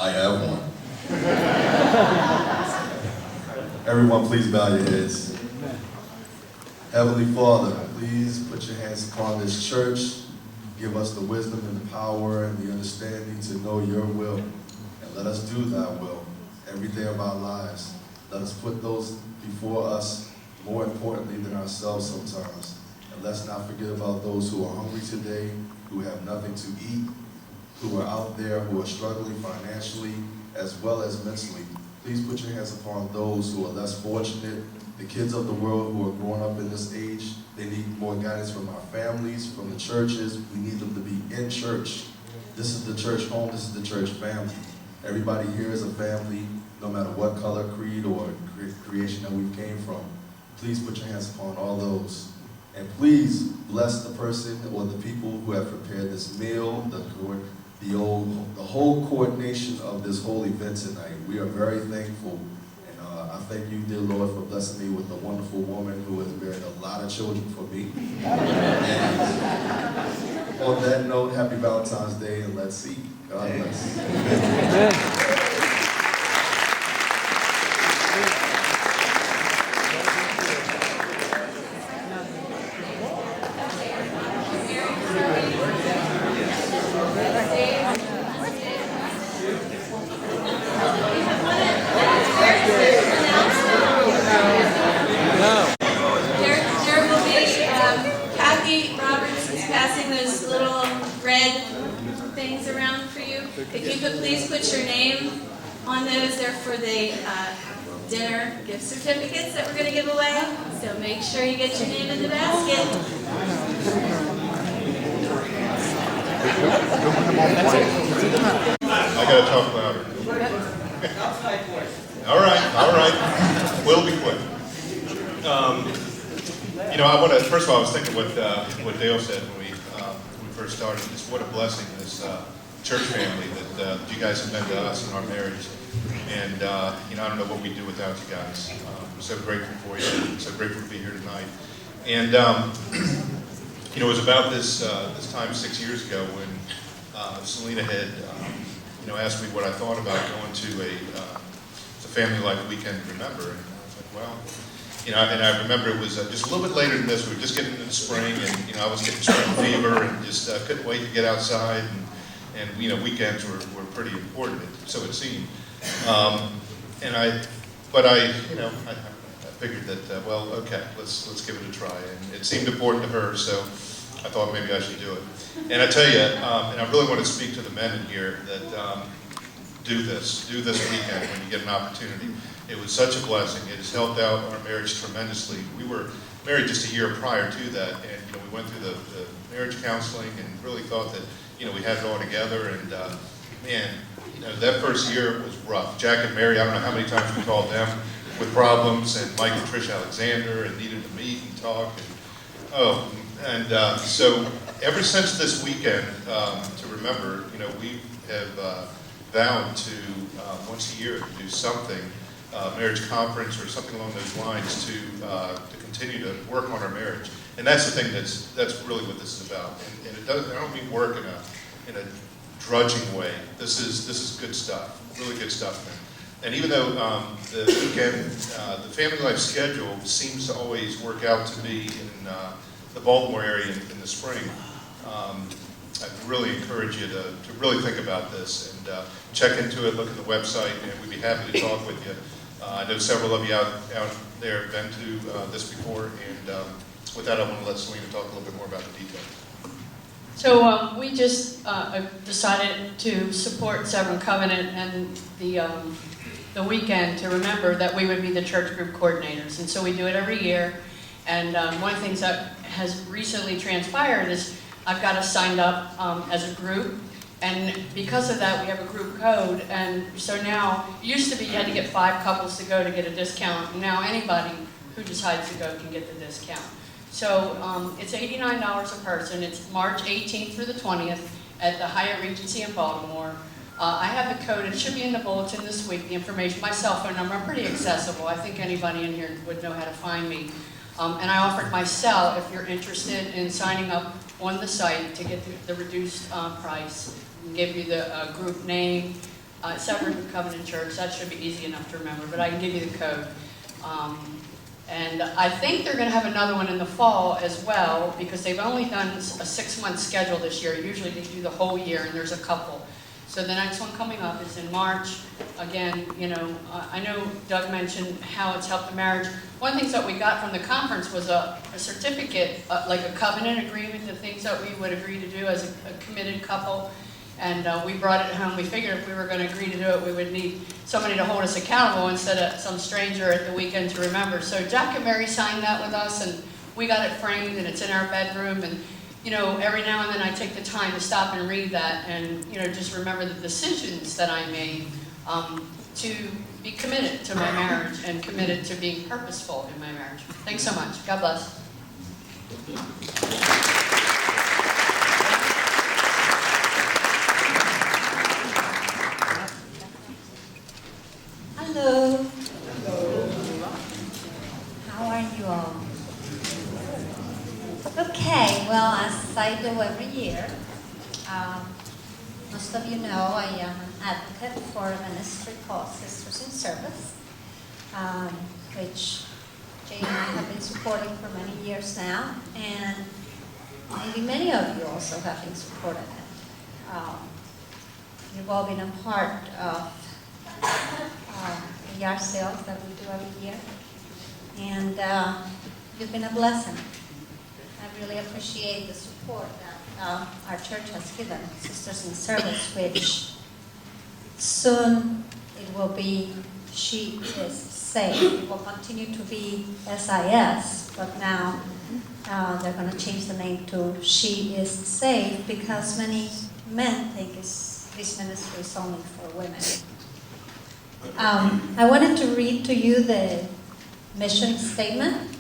I have one. Everyone, please bow your heads. Heavenly Father, please put your hands upon this church. Give us the wisdom and the power and the understanding to know your will. And let us do thy will every day of our lives. Let us put those before us more importantly than ourselves sometimes. And let's not forget about those who are hungry today, who have nothing to eat, who are out there, who are struggling financially as well as mentally. Please put your hands upon those who are less fortunate, the kids of the world who are growing up in this age. They need more guidance from our families, from the churches. We need them to be in church. This is the church home, this is the church family. Everybody here is a family, no matter what color, creed, or creation that we came from. Please put your hands upon all those. And please bless the person or the people who have prepared this meal, the whole coordination of this whole event tonight. We are very thankful. And I thank you, dear Lord, for blessing me with a wonderful woman who has beared a lot of children for me. And on that note, happy Valentine's Day, and let's eat. God bless. Amen. If you could please put your name on those, they're for the dinner gift certificates that we're going to give away. So make sure you get your name in the basket. I got to talk louder. All right. We'll be quick. I want to, first of all, I was thinking what Dale said when we first started. Just what a blessing this church family that you guys have been to us in our marriage. And, I don't know what we'd do without you guys. I'm so grateful for you. I'm so grateful to be here tonight. And, it was about this time 6 years ago when Selena had, asked me what I thought about going to a Family Life Weekend Remember. And I was like, well, and I remember it was just a little bit later than this. We were just getting into spring, and I was getting spring fever and just couldn't wait to get outside. And weekends were pretty important, so it seemed. I figured that okay, let's give it a try. And it seemed important to her, so I thought maybe I should do it. And I tell you, and I really want to speak to the men in here that do this weekend when you get an opportunity. It was such a blessing. It has helped out our marriage tremendously. We were married just a year prior to that, and we went through the marriage counseling and really thought that we had it all together. And that first year was rough. Jack and Mary, I don't know how many times we called them with problems, and Mike and Trish Alexander, and needed to meet and talk. So ever since this weekend, to remember, we have vowed to once a year do something, marriage conference or something along those lines to continue to work on our marriage. And that's the thing that's really what this is about. And it doesn't, I don't mean work in a drudging way. This is good stuff, really good stuff, man. And even though the weekend, the family life schedule seems to always work out to be in the Baltimore area in the spring, I really encourage you to really think about this and check into it, look at the website, and we'd be happy to talk with you. I know several of you out there have been to this before, and with that, I want to let Selena talk a little bit more about the details. So we just decided to support Severn Covenant and the weekend to remember that we would be the church group coordinators. And so we do it every year. And one of the things that has recently transpired is I've got us signed up as a group. And because of that, we have a group code. And so now, it used to be you had to get 5 couples to go to get a discount. Now anybody who decides to go can get the discount. So it's $89 a person. It's March 18th through the 20th at the Hyatt Regency in Baltimore. I have the code. It should be in the bulletin this week, the information. My cell phone number, I'm pretty accessible. I think anybody in here would know how to find me. And I offered my cell if you're interested in signing up on the site to get the reduced price. We'll give you the group name, Severn Covenant Church. That should be easy enough to remember, but I can give you the code. And I think they're going to have another one in the fall as well, because they've only done a 6-month schedule this year. Usually they do the whole year, and there's a couple. So the next one coming up is in March. Again, you know, I know Doug mentioned how it's helped the marriage. One of the things that we got from the conference was a certificate, like a covenant agreement, the things that we would agree to do as a committed couple. And we brought it home. We figured if we were going to agree to do it, we would need somebody to hold us accountable instead of some stranger at the weekend to remember. So Jack and Mary signed that with us, and we got it framed, and it's in our bedroom. And you know, every now and then I take the time to stop and read that, and you know, just remember the decisions that I made to be committed to my marriage and committed to being purposeful in my marriage. Thanks so much. God bless. Hello. Hello. How are you all? Okay, well, as I do every year, most of you know I am an advocate for a ministry called Sisters in Service, which Jay and I have been supporting for many years now, and maybe many of you also have been supporting it. You've all been a part of the yard sales that we do every year, and you've been a blessing. I really appreciate the support that our church has given Sisters in Service, which soon it will be She Is Safe. It will continue to be SIS, but now they're going to change the name to She Is Safe, because many men think this ministry is only for women. I wanted to read to you the mission statement.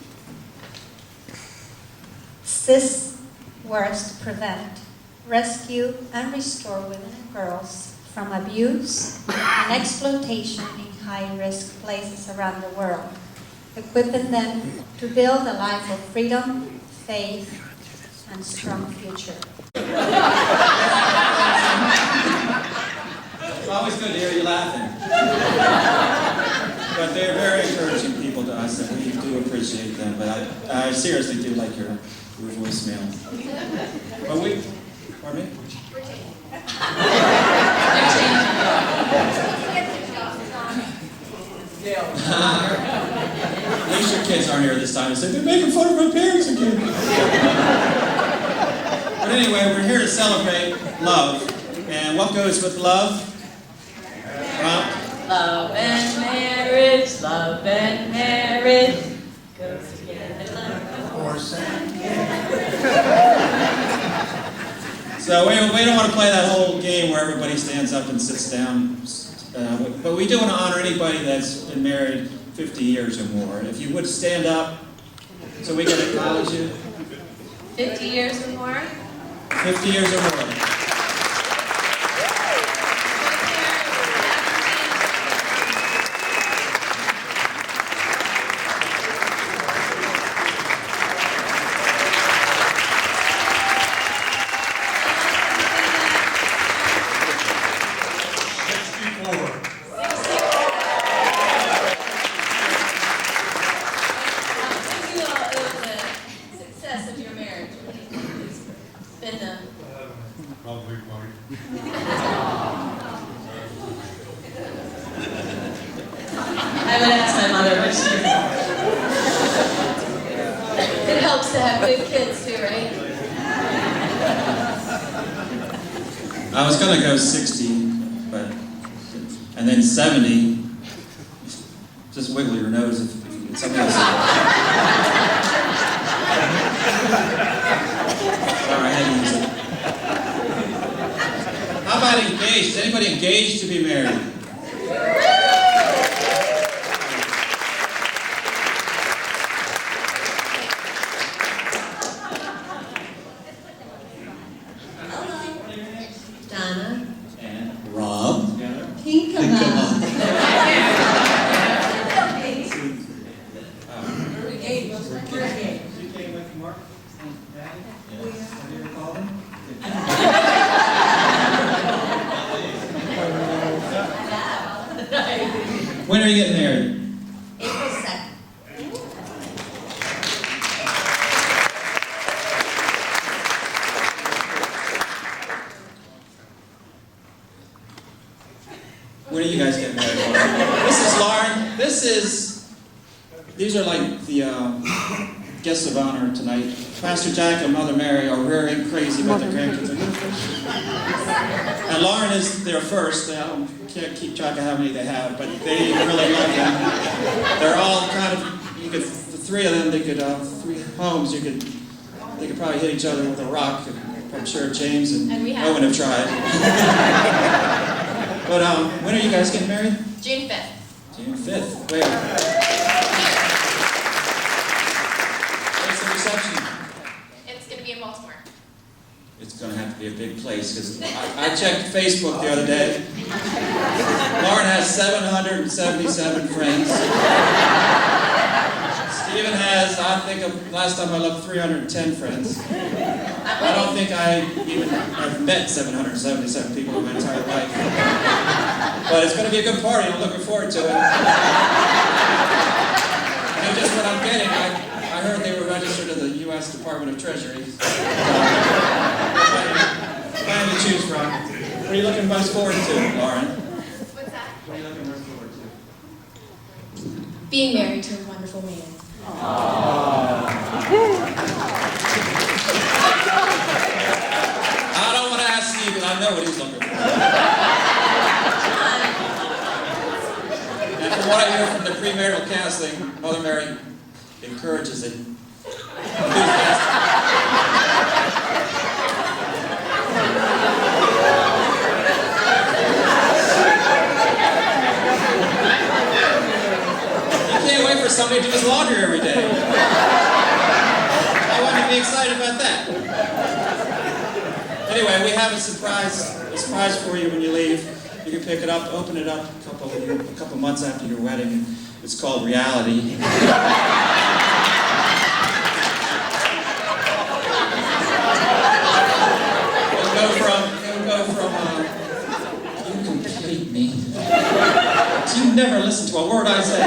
SIS works to prevent, rescue, and restore women and girls from abuse and exploitation in high-risk places around the world, equipping them to build a life of freedom, faith, and strong future. It's always good to hear you laughing. But they're very encouraging people to us, and we do appreciate them. But I seriously do like your voicemail. But we, pardon me? At least your kids aren't here this time and say, they're making fun of my parents again. But anyway, we're here to celebrate love. And what goes with love? Love and marriage, love and marriage goes together like a horse and So we don't want to play that whole game where everybody stands up and sits down. But we do want to honor anybody that's been married 50 years or more. If you would stand up so we can acknowledge you. 50 years or more. 50 years or more. Probably money. I would ask my mother, but she It helps to have good kids too, right? I was going to go 60, but, and then 70. Just wiggle your nose if you get something else. Sorry, I had to use it. How about engaged? Is anybody engaged to be married? Donna. And Rob. Tinkerman. You came with Mark and Patty? Yes. Have you ever called him? When are you getting married? April 2nd. When are you guys getting married, Lauren? This is Lauren. These are like the guests of honor tonight. Pastor Jack and Mother Mary are very crazy about their grandkids. And Lauren is there first. I can't keep track of how many they have, but they really love them. They're all kind of, the three of them, they could, three homes, they could probably hit each other with a rock. I'm sure James and Owen have tried. But when are you guys getting married? June 5th. June 5th. Where? Where's the reception? It's going to be in Baltimore. It's going to have to be a big place, because I checked Facebook the other day. Lauren has 777 friends. Stephen has, I think, last time I looked, 310 friends. I don't think I've met 777 people in my entire life. But it's going to be a good party, and I'm looking forward to it. And just what I'm getting, I heard they were registered to the U.S. Department of Treasury. Plenty to choose from. What are you looking most forward to, Lauren? What's that? What are you looking most forward to? Being married to a wonderful man. I don't want to ask Steve, but I know what he's looking for. And from what I hear from the premarital counseling, Mother Mary encourages it. You can't wait for somebody to do his laundry every day. I want to be excited about that. Anyway, we have a surprise for you when you leave. You can pick it up, open it up a couple months after your wedding. It's called Reality. It'll go from you complete me. You never listen to a word I say.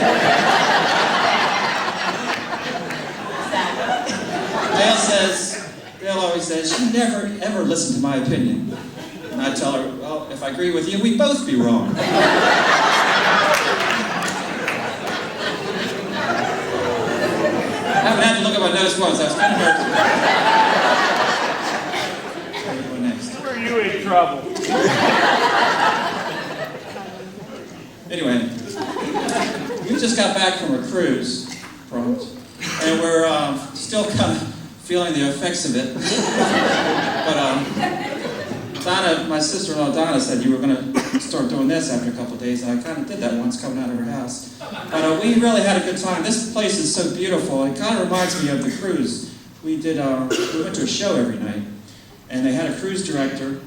Dale always says, she never ever listened to my opinion. And I tell her, well, if I agree with you, we'd both be wrong. I haven't had to look at my notes once. I was kind of nervous. Where are you going next? Are you in trouble? Anyway, we just got back from a cruise, and we're still kind of feeling the effects of it. But Donna, my sister-in-law Donna, said you were going to start doing this after a couple of days. I kind of did that once coming out of her house. But we really had a good time. This place is so beautiful. It kind of reminds me of the cruise. We went to a show every night, and they had a cruise director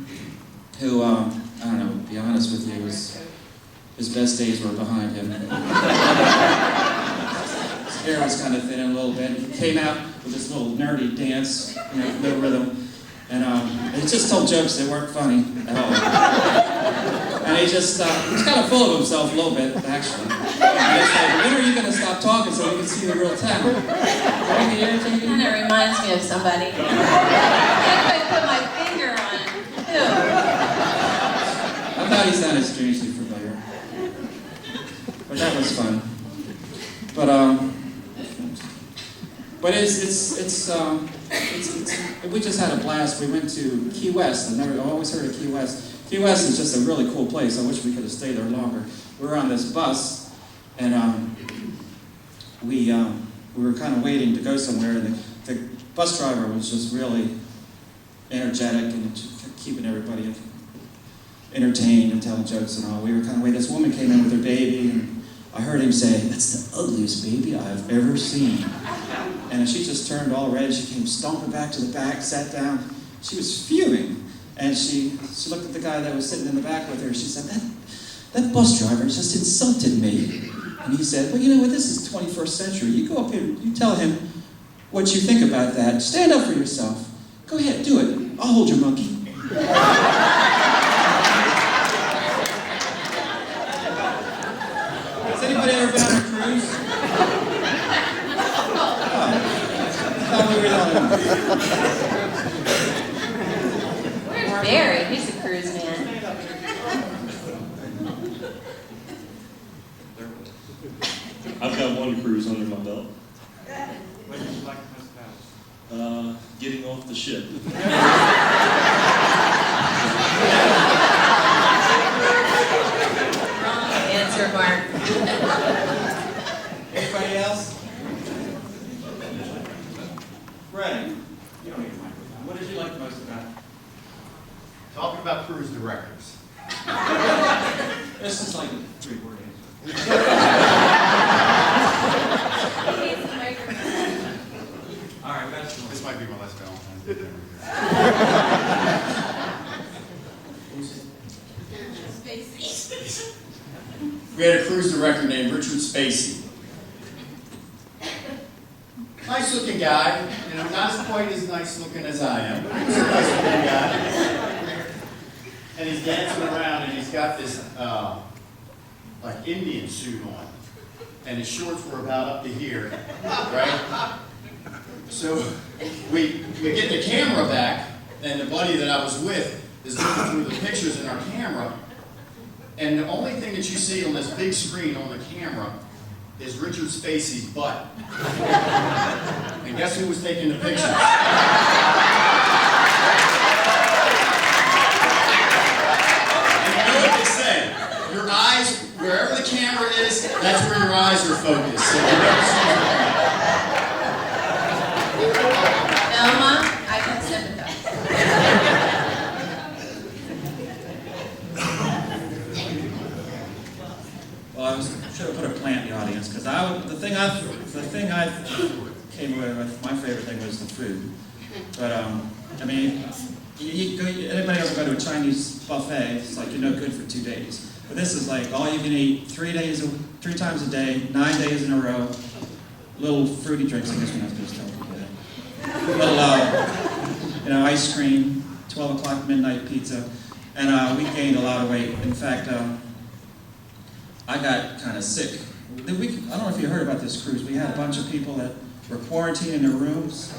who, I don't know, to be honest with you, his best days were behind him. His hair was kind of thinning a little bit. He came out with this little nerdy dance, no rhythm. And he just told jokes that weren't funny at all. And he was kind of full of himself a little bit, actually. And it's like, when are you going to stop talking so we can see the real talent? Kind of reminds me of somebody. I couldn't put my finger on it. Ew. I thought he sounded strangely familiar. But that was fun. But we just had a blast. We went to Key West. I always heard of Key West. Key West is just a really cool place. I wish we could have stayed there longer. We were on this bus, and we were kind of waiting to go somewhere, and the bus driver was just really energetic and keeping everybody entertained and telling jokes and all. We were kind of waiting. This woman came in with her baby, and I heard him say, "That's the ugliest baby I've ever seen." And she just turned all red. She came stomping back to the back, sat down. She was fuming. And she looked at the guy that was sitting in the back with her. She said, that bus driver just insulted me. And he said, well, you know what, this is 21st century. You go up here, you tell him what you think about that. Stand up for yourself. Go ahead, do it. I'll hold your monkey. Does Anybody ever been on a cruise? Oh, I thought we were the only ones. Where's Barry? He's a cruise man. I've got one cruise under my belt. What did you like most about it? Getting off the ship. Wrong answer, Mark. Anybody else? Greg, you don't need a microphone. What did you like most about it? Talking about cruise directors. This is like a 3-word answer. He's the microphone. All right, that's the one. This might be my last Valentine's Day dinner. We had a cruise director named Richard Spacey. Nice looking guy, you know, not as quite as nice looking as I am. He's a nice looking guy. And he's dancing around and he's got this like Indian suit on. And his shorts were about up to here, right? So we get the camera back, and the buddy that I was with is looking through the pictures in our camera, and the only thing that you see on this big screen on the camera is Richard Spacey's butt. And guess who was taking the pictures? And you know what they say? Your eyes, wherever the camera is, that's where your eyes are focused. So you never see your camera. Velma, I can sympathize. Well, I should have put a plant in the audience because the thing I came away with, my favorite thing was the food. But I mean, anybody ever go to a Chinese buffet? It's like you're no good for 2 days. But this is like all you can eat 3 times a day, 9 days in a row. Little fruity drinks. I guess we're not supposed to tell people that. Little, ice cream, 12 o'clock midnight pizza, and we gained a lot of weight. In fact, I got kind of sick. I don't know if you heard about this cruise. We had a bunch of people that were quarantined in their rooms,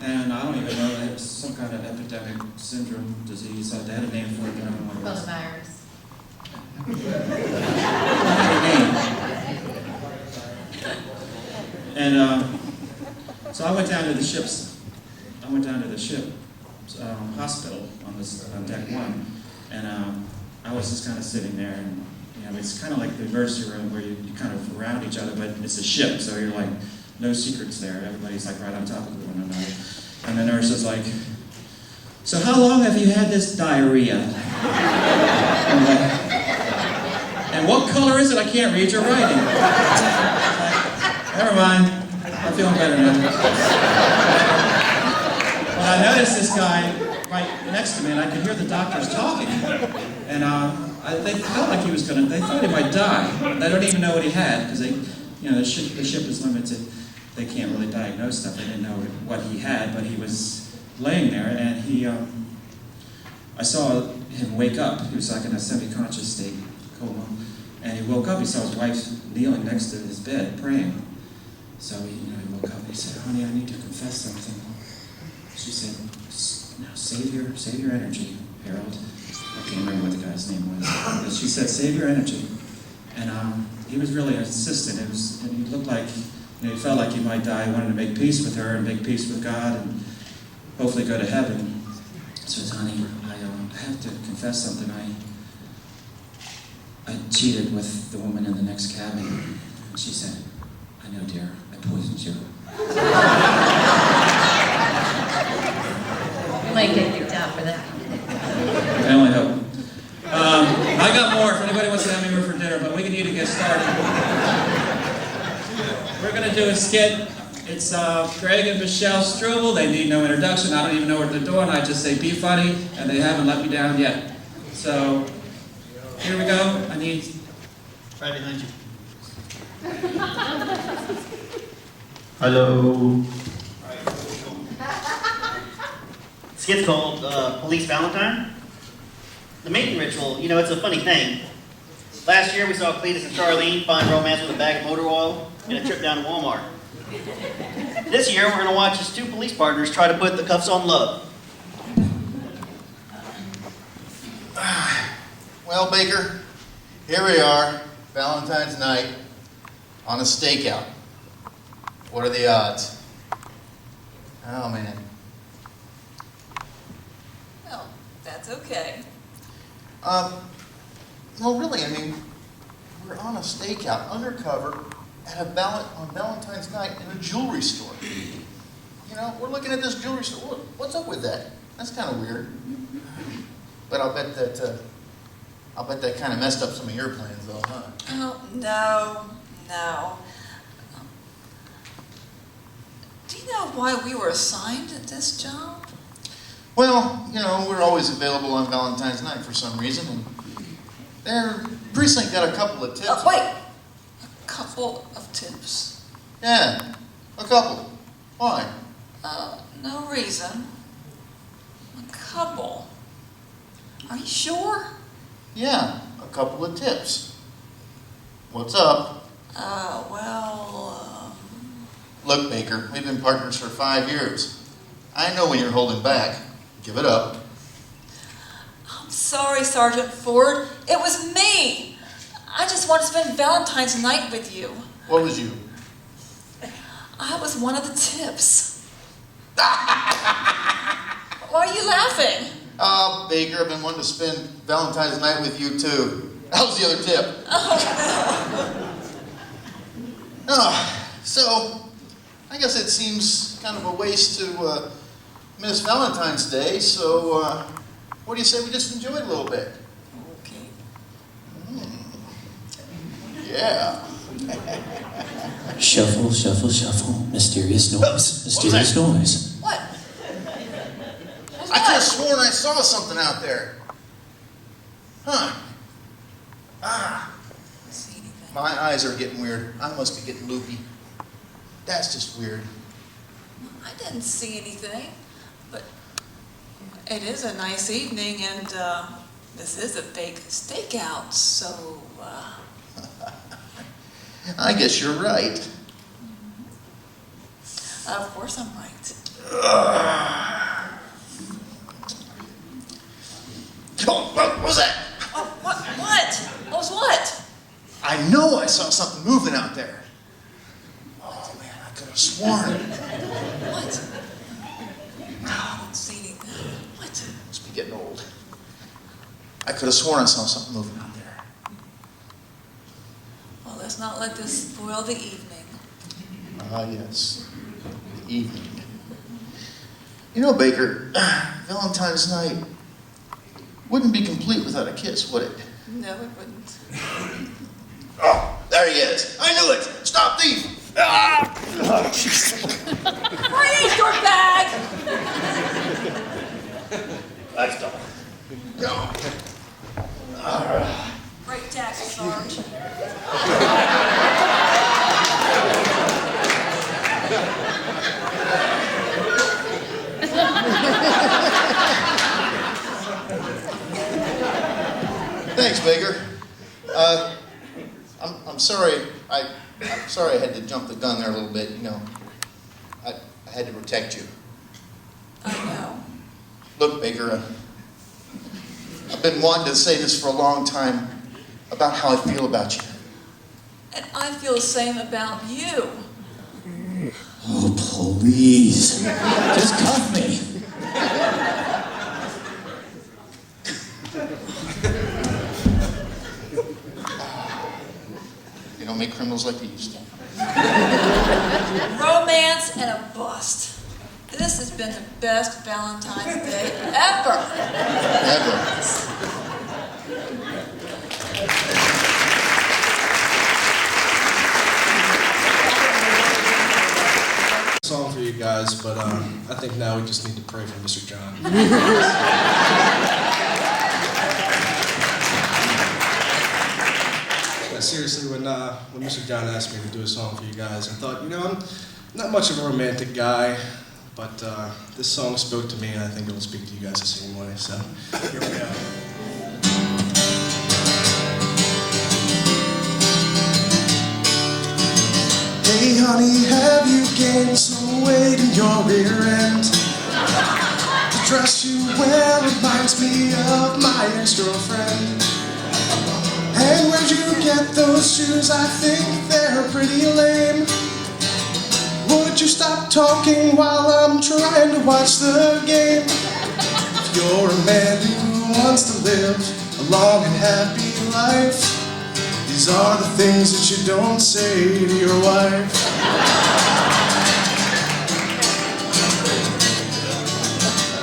and I don't even know, it was some kind of epidemic syndrome disease. So they had a name for it, but I don't know what it was. Coronavirus. And so I went down to the ship hospital on deck 1, and I was just kind of sitting there, and it's kind of like the emergency room where you kind of around each other, but it's a ship, so you're like, no secrets there. Everybody's like right on top of one another. And the nurse is like, so how long have you had this diarrhea? I'm like, and what color is it? I can't read your writing. Never mind. I'm feeling better now. Well, I noticed this guy right next to me, and I could hear the doctors talking. And they felt like they thought he might die. They don't even know what he had, because the ship is limited. They can't really diagnose stuff. They didn't know what he had, but he was laying there, and I saw him wake up. He was like in a semi-conscious state, coma. And he woke up, he saw his wife kneeling next to his bed, praying. So he woke up and he said, honey, I need to confess something. She said, save your energy, Harold. I can't remember what the guy's name was. But she said, save your energy. And he was really insistent. And he looked like, he felt like he might die. He wanted to make peace with her and make peace with God and hopefully go to heaven. He says, honey, I have to confess something. I cheated with the woman in the next cabin. And she said, I know, dear, I poisoned you. You might get kicked out for that. I only hope. I got more if anybody wants to have me over for dinner, but we need to get started. We're going to do a skit. It's Greg and Michelle Strobel. They need no introduction. I don't even know what they're doing. I just say, be funny, and they haven't let me down yet. So, here we go. I need... Right behind you. Hello. Skit's called Police Valentine. The mating ritual, it's a funny thing. Last year, we saw Cletus and Charlene find romance with a bag of motor oil and a trip down to Walmart. This year, we're going to watch his two police partners try to put the cuffs on love. Well, Baker, here we are, Valentine's night, on a stakeout. What are the odds? Oh, man. Well, that's okay. No, really, I mean, we're on a stakeout, undercover, on Valentine's night in a jewelry store. You know, we're looking at this jewelry store. What's up with that? That's kind of weird. But I'll bet that kind of messed up some of your plans, though, huh? Oh, no. Do you know why we were assigned this job? Well, you know, we're always available on Valentine's night for some reason, and their precinct got a couple of tips. Wait! A couple of tips. Yeah, a couple. Why? No reason. A couple. Are you sure? Yeah, a couple of tips. What's up? Look, Baker, we've been partners for 5 years. I know when you're holding back. Give it up. I'm sorry, Sergeant Ford. It was me. I just want to spend Valentine's night with you. What was you? I was one of the tips. Why are you laughing? Baker, I've been wanting to spend Valentine's night with you, too. That was the other tip. So, I guess it seems kind of a waste to miss Valentine's Day, so what do you say we just enjoy it a little bit? Okay. Yeah. Shuffle, shuffle, shuffle. Mysterious noise. Mysterious noise. What? I could have sworn I saw something out there. Huh. See anything? My eyes are getting weird. I must be getting loopy. That's just weird. I didn't see anything, but it is a nice evening, and this is a big stakeout, so I guess you're right. of course I'm right. Oh, what was that? Oh, what? What was what? I know I saw something moving out there. Oh, man, I could have sworn. What? I don't see anything. What? Must be getting old. I could have sworn I saw something moving out there. Well, let's not let this spoil the evening. Ah, yes. The evening. You know, Baker, Valentine's night wouldn't be complete without a kiss, would it? No, it wouldn't. Oh, there he is. I knew it. Stop thief. Freeze your bag! That's done. Go. All right. Great taxi, Sarge. Thanks, Baker. I'm sorry. I'm sorry I had to jump the gun there a little bit. You know, I had to protect you. I know. Look, Baker, I've been wanting to say this for a long time about how I feel about you. And I feel the same about you. Oh, please. Just cuff me. You don't make criminals like you used to. Romance and a bust. This has been the best Valentine's Day ever. Ever. Song for you guys, but I think now we just need to pray for Mr. John. Seriously, when Mr. John asked me to do a song for you guys, I thought, you know, I'm not much of a romantic guy, but this song spoke to me, and I think it'll speak to you guys the same way. So here we go. Hey honey, have you gained some weight in your rear end? The dress you wear reminds me of my ex-girlfriend. And where'd you get those shoes? I think they're pretty lame. Would you stop talking while I'm trying to watch the game? If you're a man who wants to live a long and happy life, these are the things that you don't say to your wife.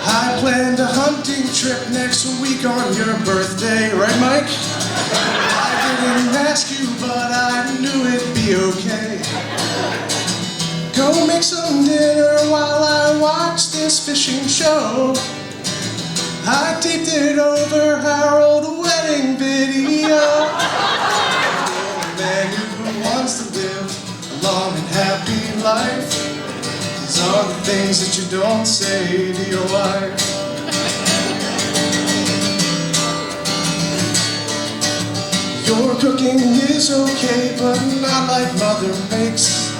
I planned a hunting trip next week on your birthday, right Mike? I didn't ask you, but I knew it'd be okay. Go make some dinner while I watch this fishing show. I taped it over our old wedding video. You're a man who wants to live a long and happy life. These are the things that you don't say to your wife. Your cooking is okay, but not like Mother makes.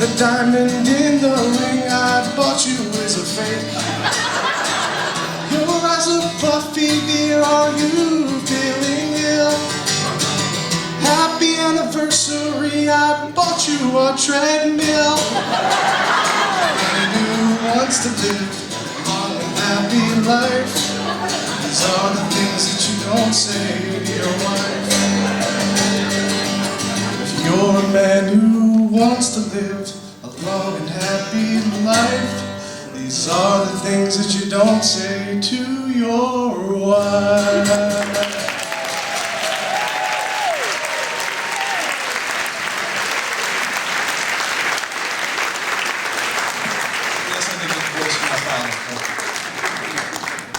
The diamond in the ring I bought you is a fake. Your eyes are puffy, dear, are you feeling ill? Happy anniversary, I bought you a treadmill. And who wants to live a long and happy life? These are the things that you don't say to your wife. If you're a man who wants to live a long and happy life, these are the things that you don't say to your wife.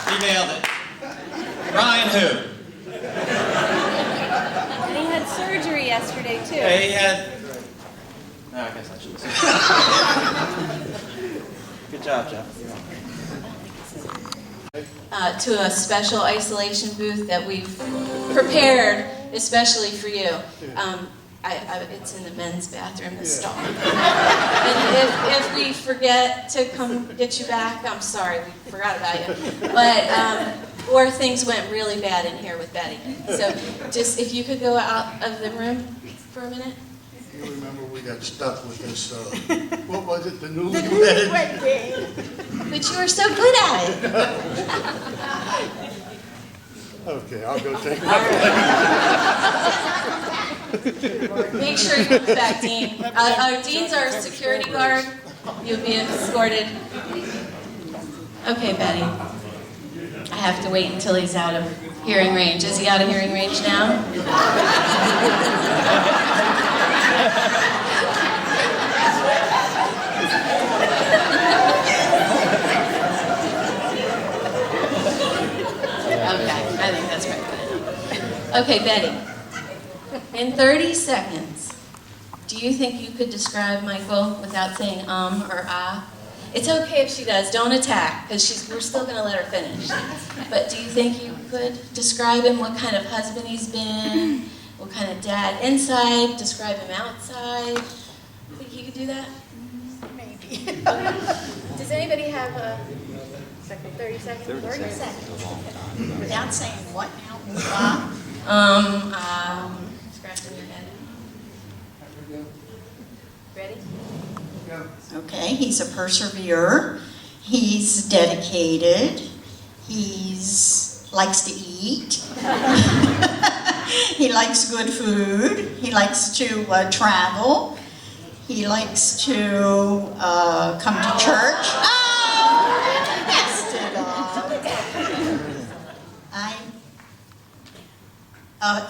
He nailed it. Ryan who? And he had surgery yesterday too. Yeah, he had... No, I guess I shouldn't say that. Good job, Jeff. To a special isolation booth that we've prepared especially for you. It's in the men's bathroom, the stall. And if we forget to come get you back, I'm sorry, we forgot about you. But, or things went really bad in here with Betty. So just, if you could go out of the room for a minute. You remember we got stuck with this, what was it, the newlywed game? But you were so good at it. Okay, I'll go take it. Make sure you come back, Dean. Dean's our security guard. You'll be escorted. Okay, Betty. I have to wait until he's out of hearing range. Is he out of hearing range now? Okay, I think that's right. Okay, Betty. In 30 seconds, do you think you could describe Michael without saying or ah? It's okay if she does. Don't attack, because we're still going to let her finish. But do you think you could describe him, what kind of husband he's been, what kind of dad inside, describe him outside? Think you could do that? Maybe. Okay. Does anybody have a second, 30 seconds? 30 seconds. Without saying what now? Scratching your head. Ready? Okay, he's a perseverer. He's dedicated. He's likes to eat. He likes good food. He likes to travel. He likes to come to church. Oh, messed it up.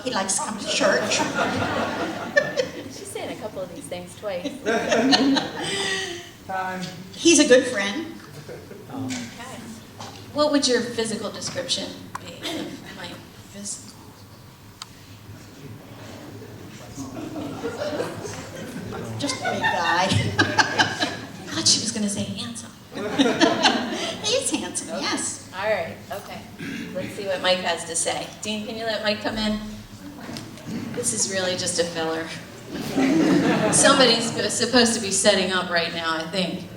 He likes to come to church. She's saying a couple of these things twice. Time. He's a good friend. Okay. What would your physical description be of my physical? Just a big guy. I thought she was going to say handsome. He's handsome, yes. All right, okay. Let's see what Mike has to say. Dean, can you let Mike come in? This is really just a filler. Somebody's supposed to be setting up right now, I think.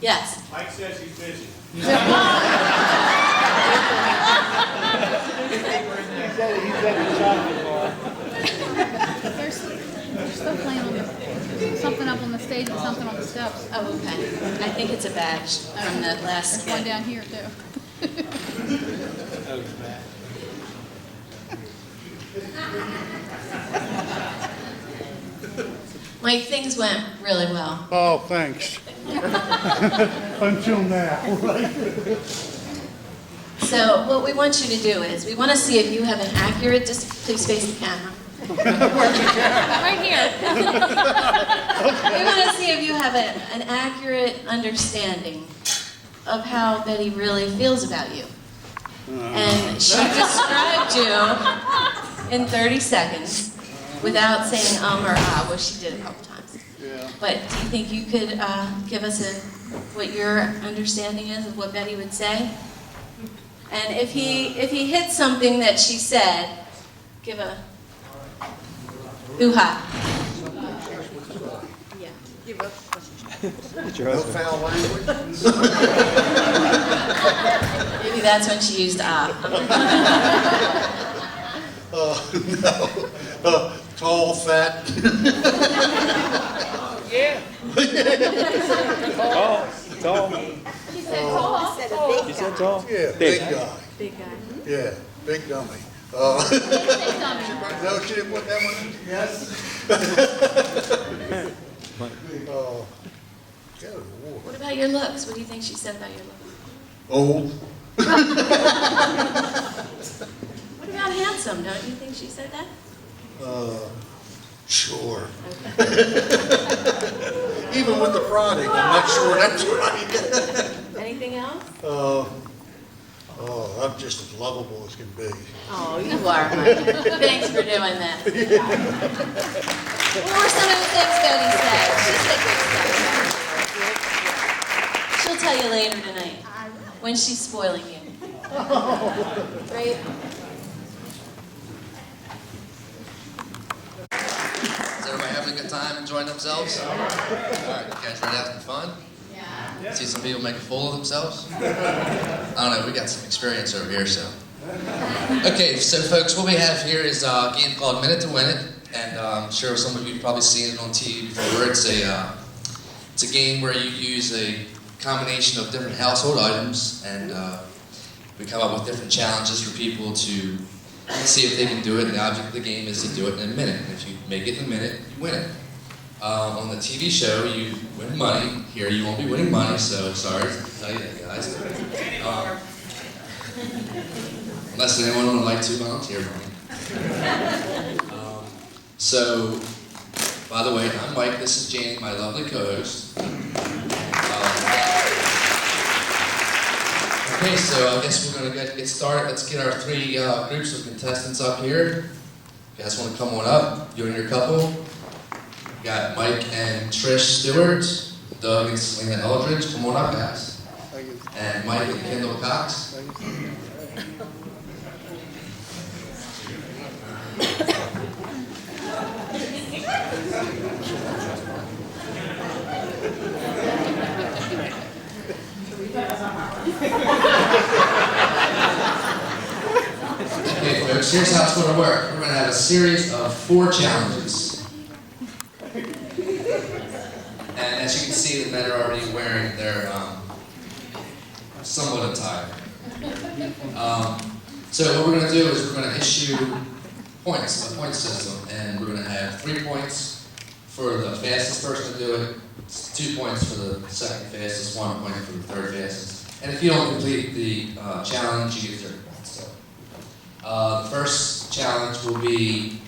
Yes. Mike says he's busy. He said he's at the chocolate bar. There's stuff playing on the, something up on the stage and something on the steps. Oh, okay. I think it's a badge from the last There's one skit. down here too. Mike, things went really well. Oh, thanks. Until now, right? So what we want you to do is, we want to see if you have an accurate, just please face the camera. Right here. We want to see if you have an accurate understanding of how Betty really feels about you. And she described you in 30 seconds without saying or ah, well, she did a couple times. Yeah. But do you think you could give us what your understanding is of what Betty would say? And if he hits something that she said, give a hoo-ha. Yeah. Give up. No foul language? Maybe that's when she used ah. No. Tall, fat. Yeah. Tall. She said tall. You said tall? Yeah, big guy. Big guy. Yeah, big dummy. Say something. No, she didn't put that one in? Yes. Good Lord. What about your looks? What do you think she said about your looks? Old. What about handsome? Don't you think she said that? Sure. Even with the prodding, I'm not sure that's right. Anything else? I'm just as lovable as can be. Oh, you are, honey. Thanks for doing that. What were some of the things Betty said? She said good stuff. She'll tell you later tonight when she's spoiling you. Right? Is everybody having a good time, enjoying themselves? All right, you guys ready to have some fun? Yeah. See some people make a fool of themselves? I don't know, we got some experience over here, so. Okay, so folks, what we have here is a game called Minute to Win It, and I'm sure some of you have probably seen it on TV before. It's a game where you use a combination of different household items, and we come up with different challenges for people to see if they can do it. The object of the game is to do it in a minute. If you make it in a minute, you win it. On the TV show, you win money. Here, you won't be winning money, so sorry to tell you that, guys. Unless anyone would like to volunteer for me. So, by the way, I'm Mike. This is Jane, my lovely co-host. Okay, so I guess we're going to get started. Let's get our three groups of contestants up here. You guys want to come on up? You and your couple. We got Mike and Trish Stewart, Doug and Selena Eldridge. Come on up, guys. And Mike and Kendall Cox. Okay, folks, here's how it's going to work. We're going to have a series of 4 challenges. And as you can see, the men are already wearing their somewhat attire. So what we're going to do is we're going to issue points, a point system, and we're going to have 3 points for the fastest person to do it, 2 points for the second fastest, 1 point for the third fastest. And if you don't complete the challenge, you get 30 points. So, the first challenge will be,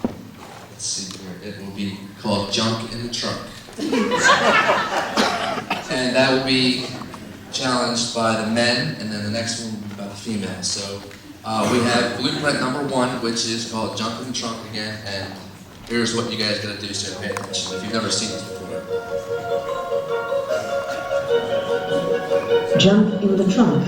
let's see here, it will be called Junk in the Trunk. And that will be challenged by the men, and then the next one will be by the females. So we have blueprint number 1, which is called Junk in the Trunk again, and here's what you guys gotta do, so pay attention if you've never seen this before. Jump in the trunk.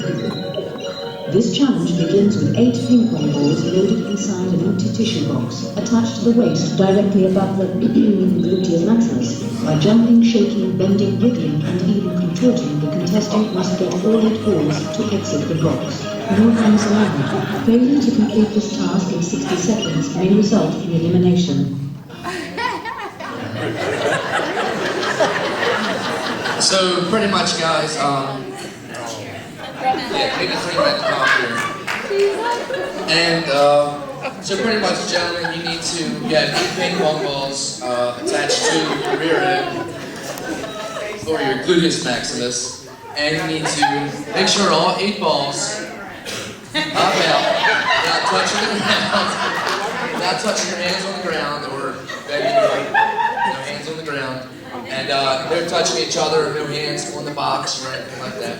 This challenge begins with 8 ping pong balls loaded inside an empty tissue box, attached to the waist directly above the gluteus maximus. By jumping, shaking, bending, wiggling, and even contorting, the contestant must get all 8 balls to exit the box. No hands allowed. Failure to complete this task in 60 seconds may result in elimination. So pretty much, guys, yeah, take a 3-minute off here. And so pretty much, gentlemen, you need to get 8 ping pong balls attached to your rear end or your gluteus maximus, and you need to make sure all 8 balls pop out without touching the ground, without touching your hands on the ground or bending your hands on the ground. And no touching each other, no hands on the box or anything like that.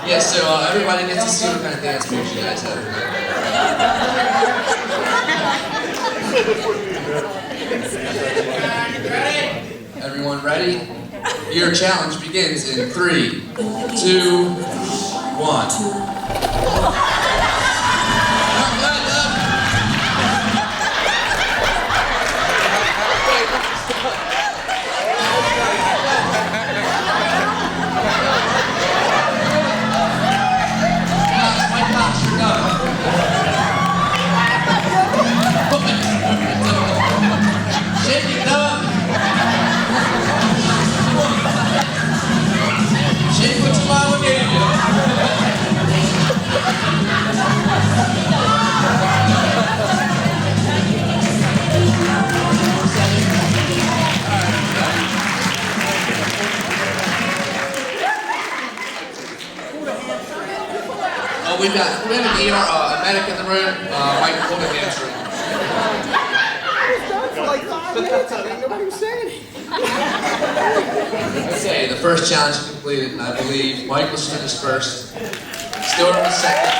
Yeah, so everybody gets to see what kind of dance moves you guys have. Everyone ready? Your challenge begins in 3, 2, 1. We have an ER, a medic in the room, Mike, hold a hamstring. Like 5 minutes, I think nobody was saying it. Okay, the first challenge is completed, and I believe Mike was finished first. Stewart was second.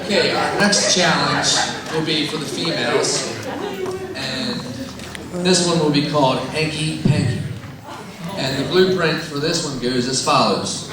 Okay, our next challenge will be for the females, and this one will be called Hanky Panky. And the blueprint for this one goes as follows.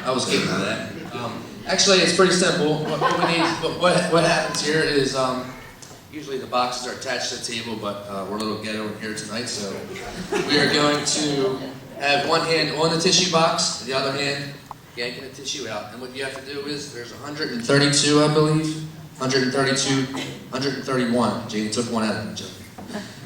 I was getting to that. Actually, it's pretty simple. What we need, what happens here is usually the boxes are attached to the table, but we're a little ghetto in here tonight, so we are going to have one hand on the tissue box, the other hand yanking the tissue out. And what you have to do is, there's 132, I believe, 132, 131. Jane took one out of the joke.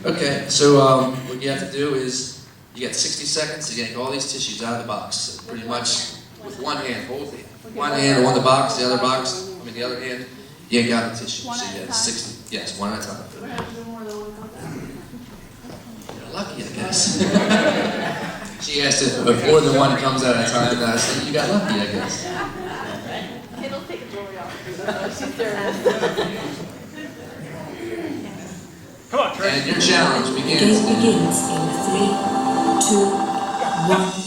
Okay, so what you have to do is, you get 60 seconds to yank all these tissues out of the box. So pretty much with one hand, hold it. One hand on the box, the other hand, yank out the tissue. So you get 60, yes, one at a time. You're lucky, I guess. She asked if more than one comes at a time, and I said, you got lucky, I guess. It'll take a jewelry off. She's nervous. Come on, Trey. And your challenge begins. The game begins in 3, 2, 1.